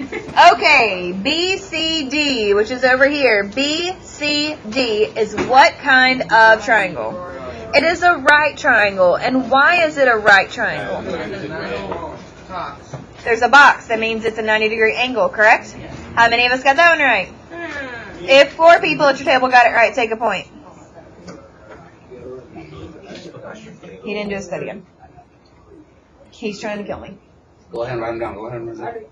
Okay, BCD, which is over here. BCD is what kind of triangle? It is a right triangle. And why is it a right triangle? There's a box. That means it's a 90-degree angle, correct? How many of us got that one right? If 4 people at your table got it right, take a point. He didn't do a study yet. He's trying to kill me. Go ahead and write them down. Go ahead and write them down.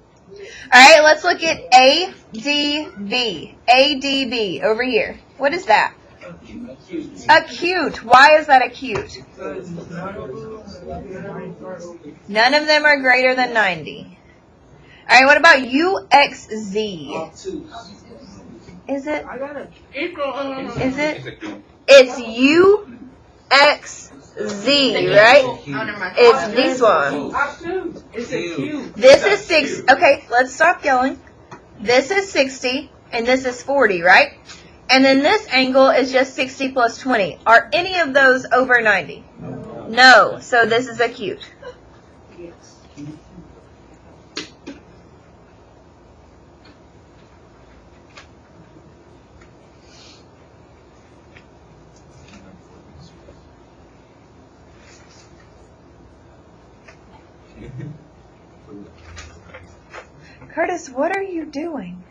All right, let's look at ADB. ADB over here. What is that? Acute. Why is that acute? None of them are greater than 90. All right, what about UXZ? Is it? Is it? It's UXZ, right? It's this one. This is 6. Okay, let's stop yelling. This is 60, and this is 40, right? And then this angle is just 60 plus 20. Are any of those over 90? No. So this is acute. Curtis, what are you doing?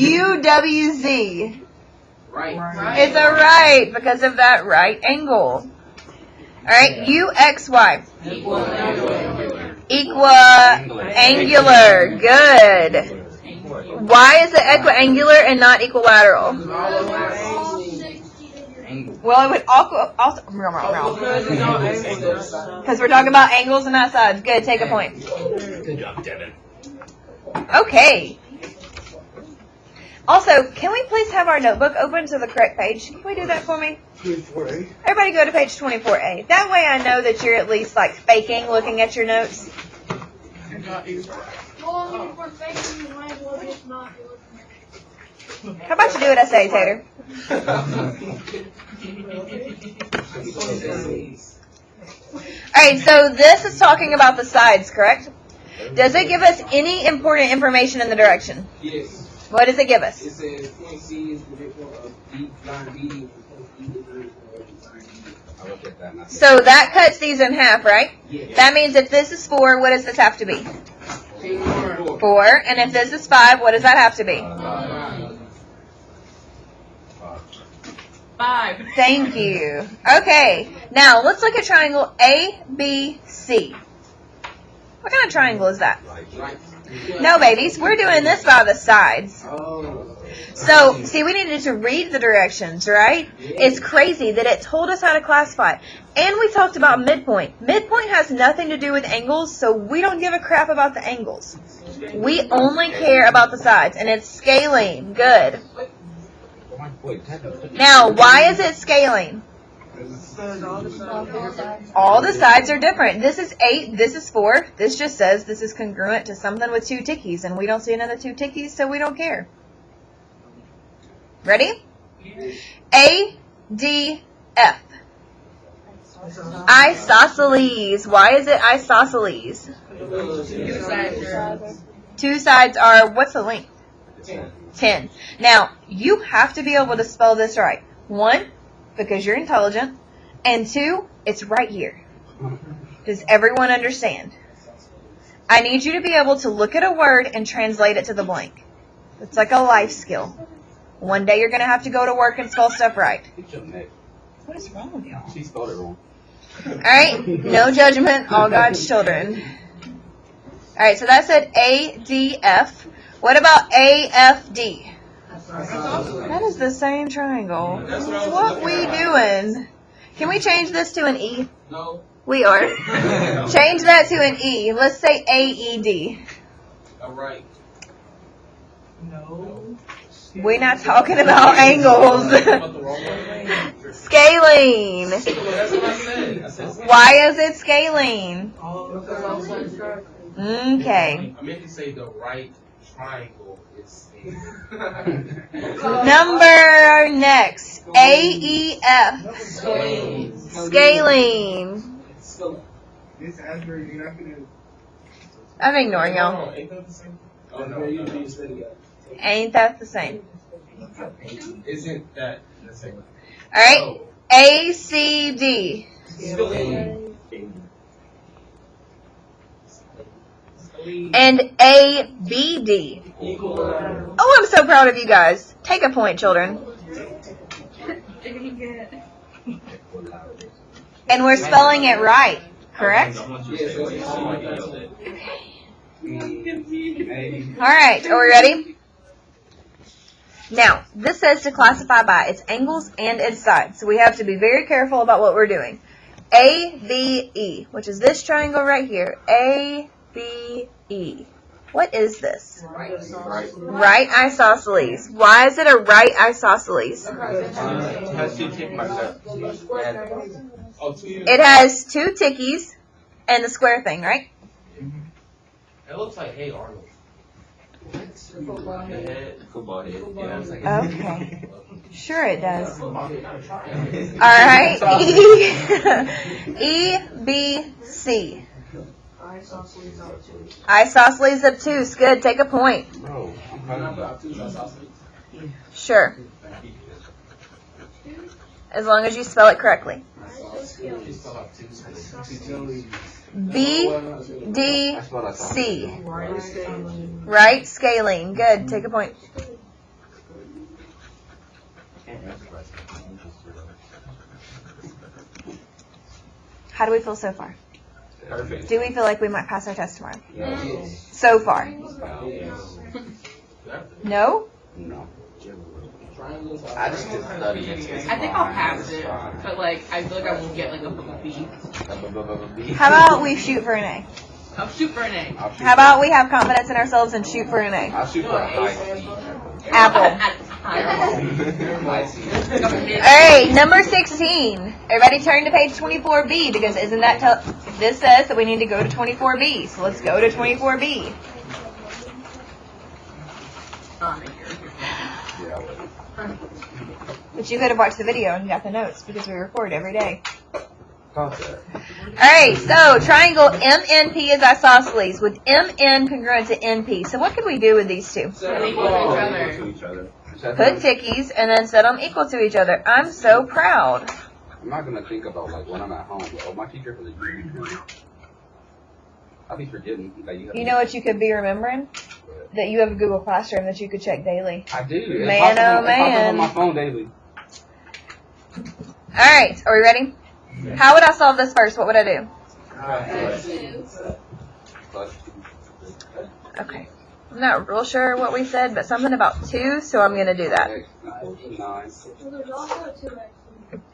UWZ. Right. It's a right because of that right angle. All right, UXY. Equiangular. Good. Why is it equiangular and not equilateral? Well, it would also because we're talking about angles and not sides. Good, take a point. Good job, Devin. Okay. Also, can we please have our notebook open to the correct page? Can we do that for me? 24A. Everybody go to page 24A. That way I know that you're at least like faking looking at your notes. How about you do what I say, Tater? Alright, so this is talking about the sides, correct? Does it give us any important information in the direction? Yes. What does it give us? It says point C is the midpoint of B line B. So that cuts these in half, right? Yes. That means if this is 4, what does this have to be? 4. And if this is 5, what does that have to be? 5. Thank you. Okay, now let's look at triangle ABC. What kind of triangle is that? No, babies, we're doing this by the sides. So, see, we needed to read the directions, right? It's crazy that it told us how to classify it. And we talked about midpoint. Midpoint has nothing to do with angles, so we don't give a crap about the angles. We only care about the sides, and it's scaling. Good. Now, why is it scaling? All the sides are different. This is 8, this is 4. This just says this is congruent to something with 2 tickies, and we don't see another 2 tickies, so we don't care. Ready? ADF. Isosceles. Why is it isosceles? 2 sides are, what's the length? 10. Now, you have to be able to spell this right. 1, because you're intelligent. And 2, it's right here. Does everyone understand? I need you to be able to look at a word and translate it to the blank. It's like a life skill. One day you're going to have to go to work and spell stuff right. What is wrong with y'all? She spelled it wrong. All right, no judgment, all God's children. All right, so that said ADF. What about AFD? That is the same triangle. What we doing? Can we change this to an E? No. We are. Change that to an E. Let's say AED. All right. No. We're not talking about angles. Scaling. That's what I said. Why is it scaling? Okay. Okay. I meant to say the right triangle is Number next. AEF. Scaling. This answer, you're not gonna. I'm ignoring y'all. Oh no, you need to study that. Ain't that the same? Isn't that the same? Alright. ACD. And ABD. Oh, I'm so proud of you guys. Take a point, children. And we're spelling it right, correct? Alright, are we ready? Now, this says to classify by its angles and its sides. So we have to be very careful about what we're doing. ABE, which is this triangle right here. ABE. What is this? Right isosceles. Why is it a right isosceles? It has two tickies and the square thing, right? It looks like Hey Arnold. Football head. Yeah, it's like Okay. Sure it does. Alright. EBC. Isosceles obtuse. Good. Take a point. Bro, I'm talking about Sure. As long as you spell it correctly. BDC. Right scaling. Good. Take a point. How do we feel so far? perfect. Do we feel like we might pass our test tomorrow? Yes. So far. No? No. I just did study it. I think I'll pass it, but like I feel like I won't get like a B. How about we shoot for an A? I'll shoot for an A. How about we have confidence in ourselves and shoot for an A? I'll shoot for a high C. Apple. High C. Alright, number 16. Everybody turn to page 24B because isn't that this says that we need to go to 24B. So let's go to 24B. Yeah. But you could have watched the video and got the notes because we record every day. Concept. Alright, so triangle MNP is isosceles with MN congruent to NP. So what could we do with these two? They're equal to To each each other. other. Put tickies and then set them equal to each other. I'm so proud. I'm not gonna think about like when I'm at home. Oh, my teacher for the year. I'll be forgetting that you have. You know what you could be remembering? That you have a Google Classroom that you could check daily. I do. It Man, pops up oh, on- it pops up man. on my phone daily. Alright, are we ready? How would I solve this first? What would I do? Plus Okay. I'm not real sure what we said, but something about 2, so I'm going to do that. X equals 9.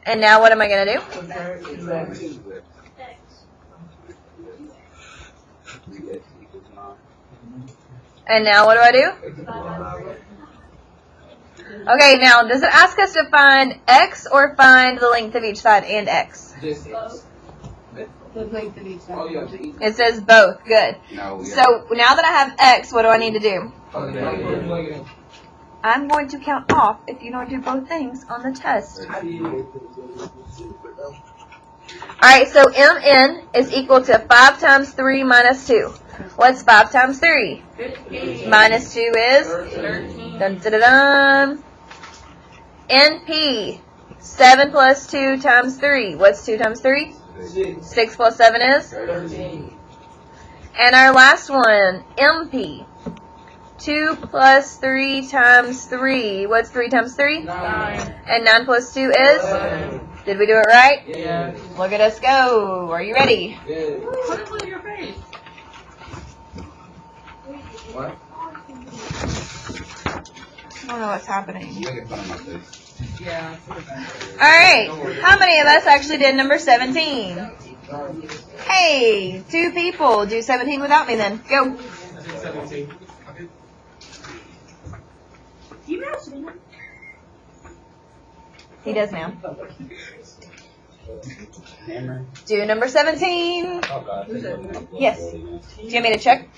And now what am I going to do? X equals 9. And now what do I do? Okay, now does it ask us to find X or find the length of each side and X? It says both. Good. No, yeah. So now that I have X, what do I need to do? Okay. I'm going to count off if you don't do both things on the test. Alright, so MN is equal to 5 times 3 minus 2. What's 5 times 3? 15. Minus 2 is? 13. Dun, dun, dun, dun. NP, 7 plus 2 times 3. What's 2 times 3? 6 plus 7 is? 13. And our last one, MP, 2 plus 3 times 3. What's 3 times 3? 9. And 9 plus 2 is? Did we do it right? Yeah. Look at us go. Are you ready? Put it on your face. What? I don't know what's happening. You making fun of my face. Yeah. Alright, how many of us actually did number 17? Hey, 2 people. Do 17 without me then. Go. 17. He does now. Hammer. Do number 17. Oh, God. Yes. Do you want me to check?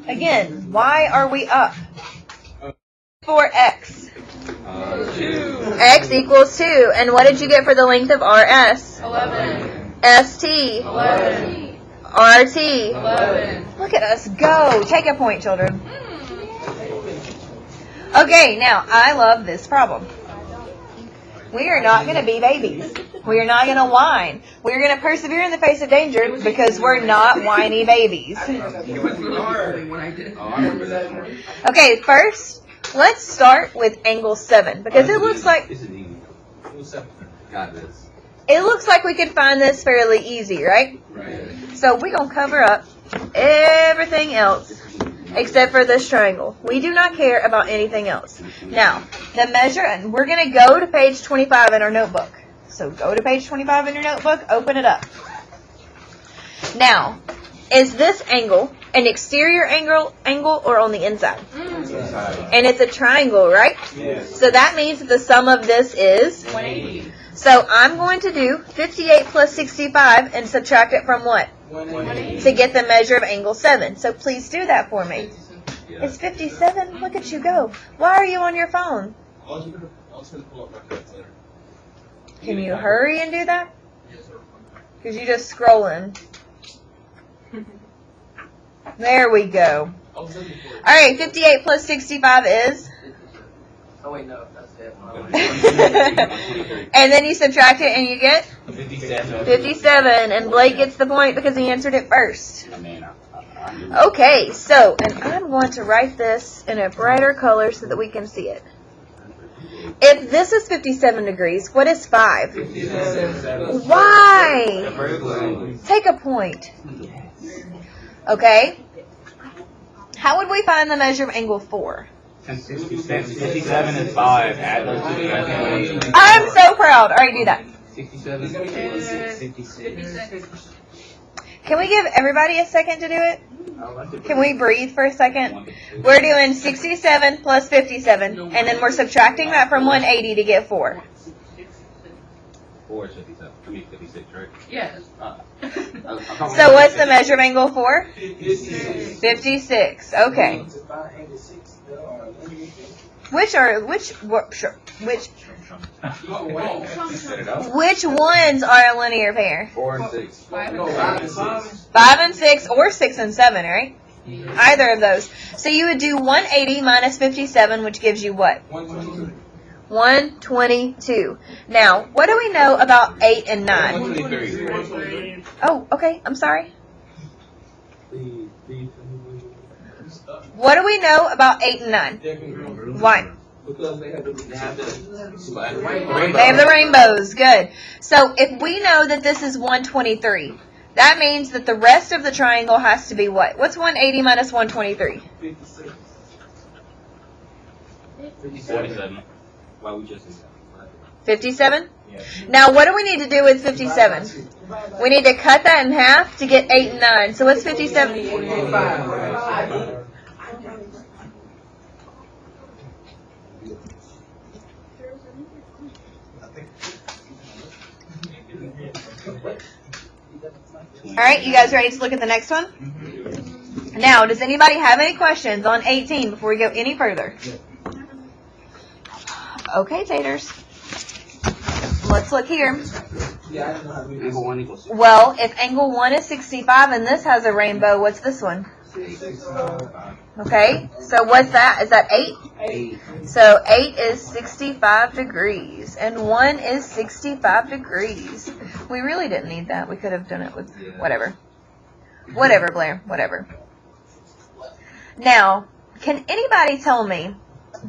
Again, why are we up? For x. 2. X equals 2. And what did you get for the length of RS? 11. ST. 11. RT. 11. Look at us go. Take a point, children. Okay, now, I love this problem. We are not going to be babies. We are not going to whine. We are going to persevere in the face of danger because we're not whiny babies. It was really hard when I did it. Oh, I remember that one. Okay, first, let's start with angle 7 because it looks like This is easy. Got this. it looks like we could find this fairly easy, right? Right. So we're going to cover up everything else except for this triangle. We do not care about anything else. Now, the measure, and we're going to go to page 25 in our notebook. So go to page 25 in your notebook, open it up. Now, is this angle an exterior angle or on the inside? And it's a triangle, right? Yes. So that means that the sum of this is? 180. So I'm going to do 58 plus 65 and subtract it from what? 180. To get the measure of angle 7. So please do that for me. Yeah. It's 57. Look at you go. Why are you on your phone? I was gonna pull up my calculator. Can you hurry and do that? Because you're just scrolling. There we go. I was looking for it. All right, 58 plus 65 is? Oh wait, no, that's it. And then you subtract it and you get? 57. 57. And Blake gets the point because he answered it first. I mean, I knew. Okay, so, and I'm going to write this in a brighter color so that we can see it. If this is 57 degrees, what is 5? Why? Take a point. Okay? How would we find the measure of angle 4? 57 is 5. Add those two together. I'm so proud. All right, do that. 67. 56. Can we give everybody a second to do it? Can we breathe for a second? We're doing 67 plus 57, and then we're subtracting that from 180 to get 4. 4 is 57. I mean 56, right? Yes. So what's the measure of angle 4? 56. Okay. Which ones are a linear pair? 4 and 6. 5 and 6 or 6 and 7, right? Either of those. So you would do 180 minus 57, which gives you what? 122. Now, what do we know about 8 and 9? 123. Oh, okay. I'm sorry. What do we know about 8 and 9? Why? Because they have the They have the rainbows. Good. So if we know that this is 123, that means that the rest of the triangle has to be what? What's 180 minus 123? 47. Why we just said 57? Now, what do we need to do with 57? We need to cut that in half to get 8 and 9. So what's 57? All right, you guys ready to look at the next one? Now, does anybody have any questions on 18 before we go any further? Okay, taters. Let's look here. Angle 1 equals 6. Well, if angle 1 is 65 and this has a rainbow, what's this one? Okay, so what's that? Is that 8? 8. So 8 is 65 degrees, and 1 is 65 degrees. We really didn't need that. We could have done it with whatever. Whatever, Blair, whatever. Now, can anybody tell me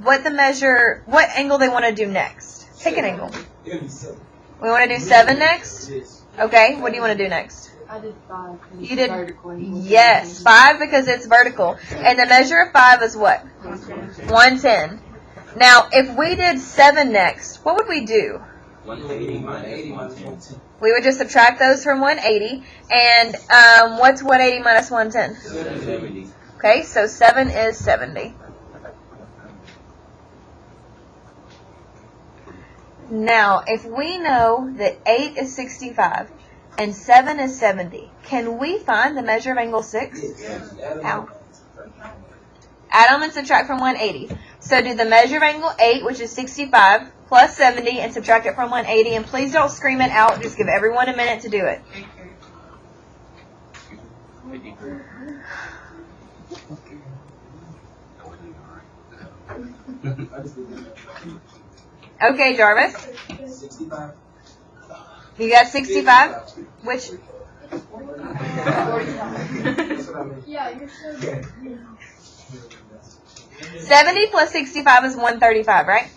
what angle they want to do next? Pick an angle. We want to do 7 next? Okay, what do you want to do next? I did 5. You did, yes, 5 because it's vertical. And the measure of 5 is what? 110. Now, if we did 7 next, what would we do? 180 minus 110. We would just subtract those from 180. And what's 180 minus 110? 70. Okay, so 7 is 70. Now, if we know that 8 is 65 and 7 is 70, can we find the measure of angle 6? How? Add them and subtract from 180. So do the measure of angle 8, which is 65, plus 70, and subtract it from 180. And please don't scream it out. Just give everyone a minute to do it. 53. Okay, Jarvis. 65. You got 65? Which? Yeah, you're so good. 70 plus 65 is 135, right?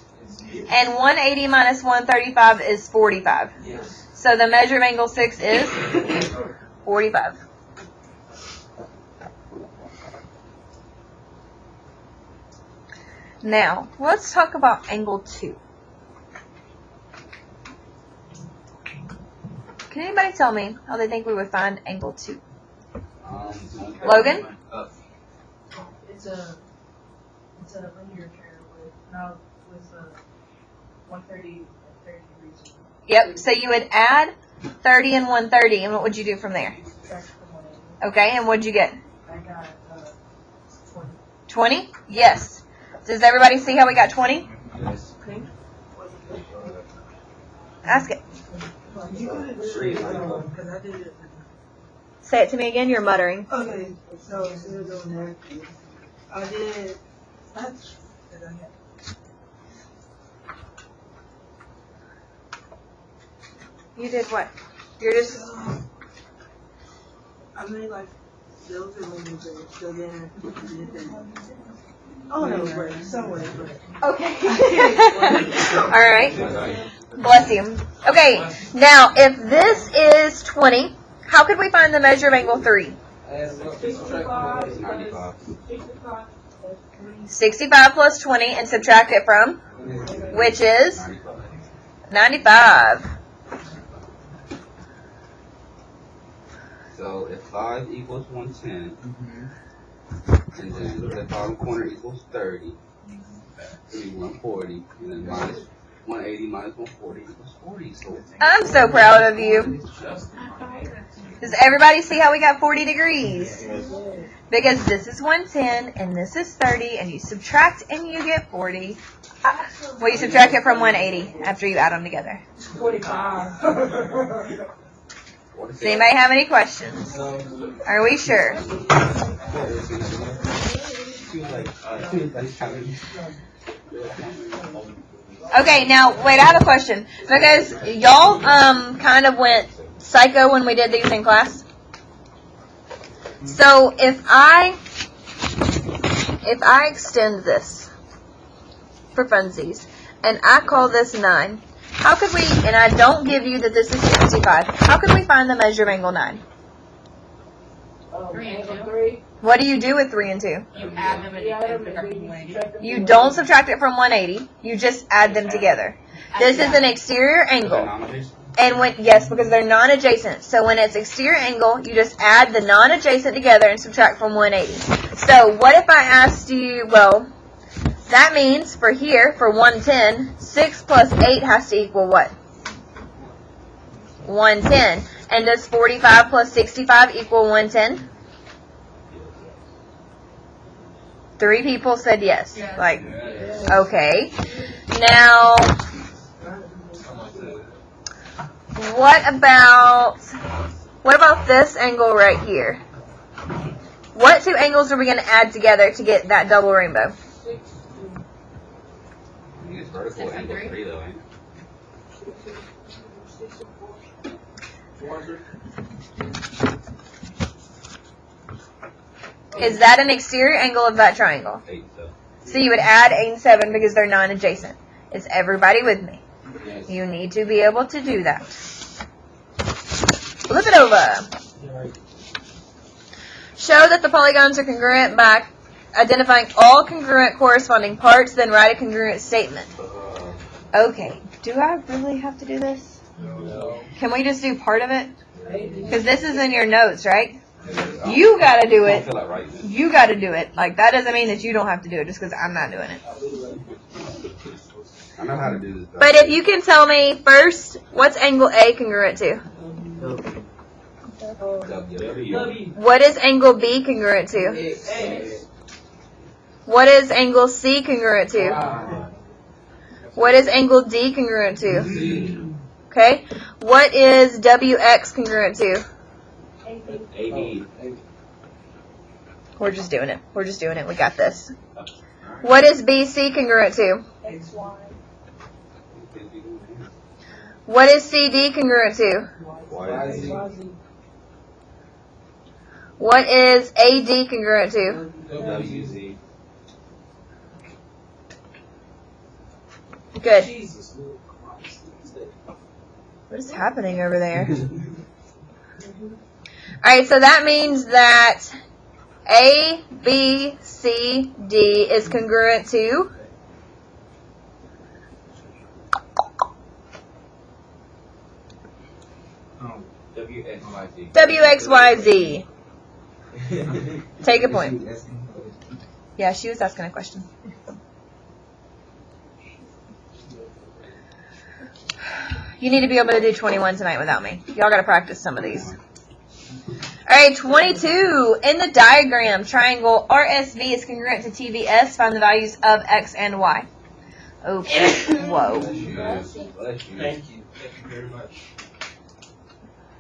And 180 minus 135 is 45. Yes. So the measure of angle 6 is 45. Now, let's talk about angle 2. Can anybody tell me how they think we would find angle 2? Logan? It's a linear pair with 130 and 30 degrees. Yep, so you would add 30 and 130, and what would you do from there? Subtract from 180. Okay, and what'd you get? I got 20. 20? Yes. Does everybody see how we got 20? Yes. Ask it. Because I did it. Say it to me again, you're muttering. Okay, so instead of doing that, I did. That's. You did what? You're just... I made like those are moving things, so then I did that. Oh no, but somewhere. Okay. All right. Bless you. Okay, now if this is 20, how could we find the measure of angle 3? 95. 65 plus 20 and subtract it from, which is 95. So if 5 equals 110, and then the bottom corner equals 30, it'll be 140, and then minus 180 minus 140 equals 40. So I'm so proud of you. Does everybody see how we got 40 degrees? Because this is 110 and this is 30, and you subtract and you get 40. Well, you subtract it from 180 after you add them together. 45. Does anybody have any questions? Are we sure? Okay, now wait, I have a question because y'all kind of went psycho when we did these in class. So if I extend this for funsies and I call this 9, how could we, and I don't give you that this is 65, how could we find the measure of angle 9? 3 and 2. What do you do with 3 and 2? You add them and subtract from 180. You don't subtract it from 180, you just add them together. This is an exterior angle. And when, yes, because they're non-adjacent. So when it's exterior angle, you just add the non-adjacent together and subtract from 180. So what if I asked you, well, that means for here, for 110, 6 plus 8 has to equal what? 110. And does 45 plus 65 equal 110? 3 people said yes. Yes. Like, okay. Now, what about this angle right here? What 2 angles are we going to add together to get that double rainbow? It's vertical angle 3 though, ain't it? Is that an exterior angle of that triangle? 8 though. So you would add 8 and 7 because they're non-adjacent. Is everybody with me? Yes. You need to be able to do that. Flip it over. Show that the polygons are congruent by identifying all congruent corresponding parts, then write a congruent statement. Okay, do I really have to do this? Can we just do part of it? Because this is in your notes, right? You gotta do I it. feel like writing it. You gotta do it. Like, that doesn't mean that you don't have to do it just because I'm not doing it. I know how to do this. Though. But if you can tell me first, what's angle A congruent to? W. What is angle B congruent to? What is angle C congruent to? What is angle D congruent to? Okay. What is WX congruent to? AB. We're just doing it. We're just doing it. We got this. What is BC congruent to? XY. What is CD congruent to? YZ. What is AD congruent to? WZ. Good. Jesus, Lord Christ. What is happening over there? Alright, so that means that A, B, C, D is congruent to WXYZ. WXYZ. Take a point. Yeah, she was asking a question. You need to be able to do 21 tonight without me. Y'all got to practice some of these. Alright, 22. In the diagram, triangle RSV is congruent to TVS. Find the values of X and Y. Oh, whoa. Bless you. Thank you. Thank you very much.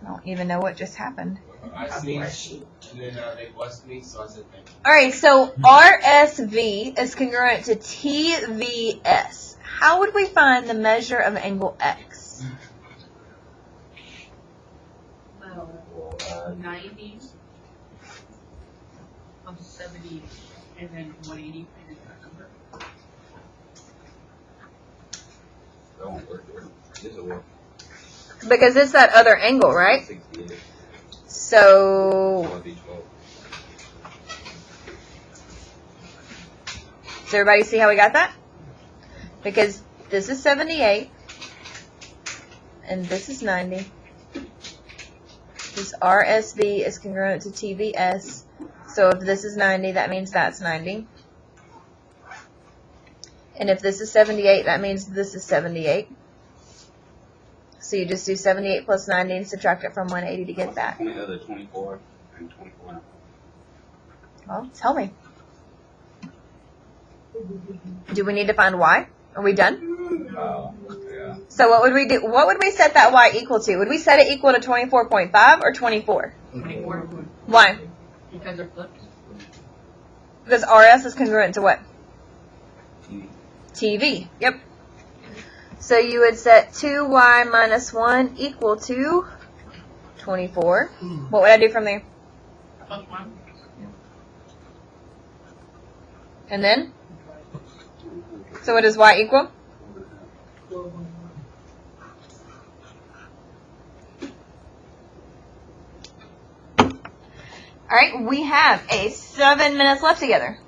I don't even know what just happened. I sneezed, and then they blessed me, so I said thank you. Alright, so RSV is congruent to TVS. How would we find the measure of angle X? Well, 90 of 70 and then 180. That won't work. This will work. Because it's that other angle, right? 68. So, 12. does everybody see how we got that? Because this is 78, and this is 90. This RSV is congruent to TVS. So if this is 90, that means that's 90. And if this is 78, that means this is 78. So you just do 78 plus 90 and subtract it from 180 to get that. The other 24 and 24. Well, tell me. Do we need to find y? Are we done? Yeah. So what would we do? What would we set that y equal to? Would we set it equal to 24.5 or 24? 24. Why? Because they're flipped. Because RS is congruent to what? TV. TV. Yep. So you would set 2y minus 1 equal to 24. What would I do from there? Plus 1. And then? So what does y equal? Alright, we have 7 minutes left together.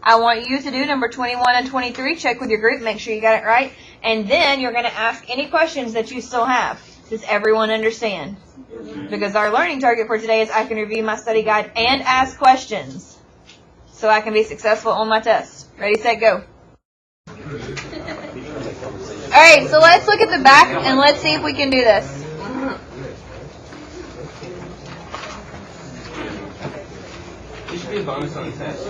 I want you to do number 21 and 23. Check with your group, make sure you got it right. And then you're going to ask any questions that you still have. Does everyone understand? Because our learning target for today is I can review my study guide and ask questions so I can be successful on my test. Ready, set, go. Alright, so let's look at the back and let's see if we can do this. It should be a bonus on the test.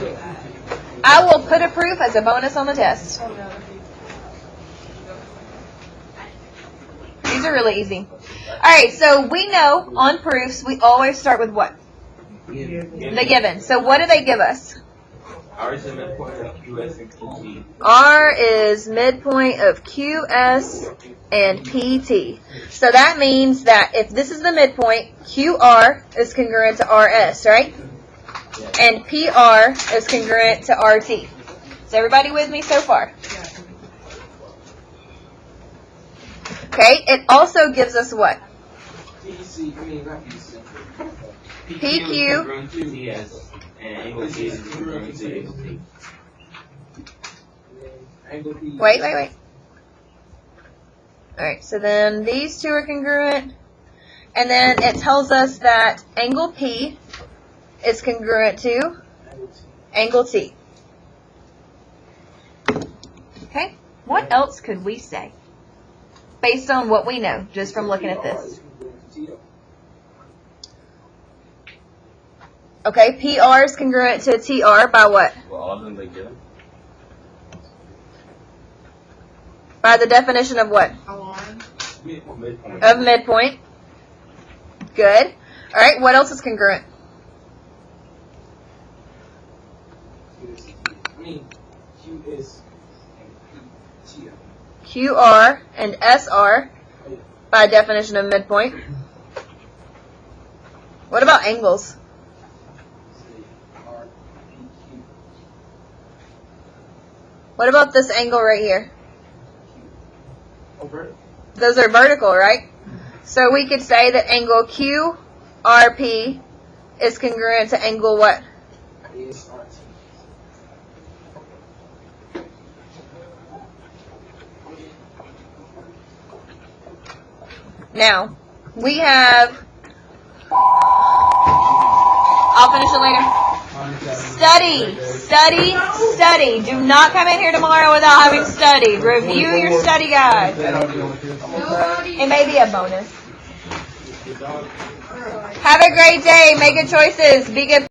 I will put a proof as a bonus on the test. These are really easy. Alright, so we know on proofs we always start with what? The given. So what do they give us? R is the midpoint of QS and QT. R is midpoint of QS and PT. So that means that if this is the midpoint, QR is congruent to RS, right? And PR is congruent to RT. Is everybody with me so far? Okay, it also gives us what? PQ. Congruent to TS. And angle T is congruent to angle T. Wait. Alright, so then these two are congruent. And then it tells us that angle P is congruent to angle T. Okay, what else could we say? Based on what we know, just from looking at this. Okay, PR is congruent to TR by what? Well, all of them they given. By the definition of what? Midpoint. Of midpoint. Good. All right, what else is congruent? Q is QR and SR by definition of midpoint. What about angles? What about this angle right here? Those are vertical, right? So we could say that angle QRP is congruent to angle what? Now, we have, I'll finish it later. Study. Do not come in here tomorrow without having studied. Review your study guide. It may be a bonus. Have a great day. Make good choices. Be good.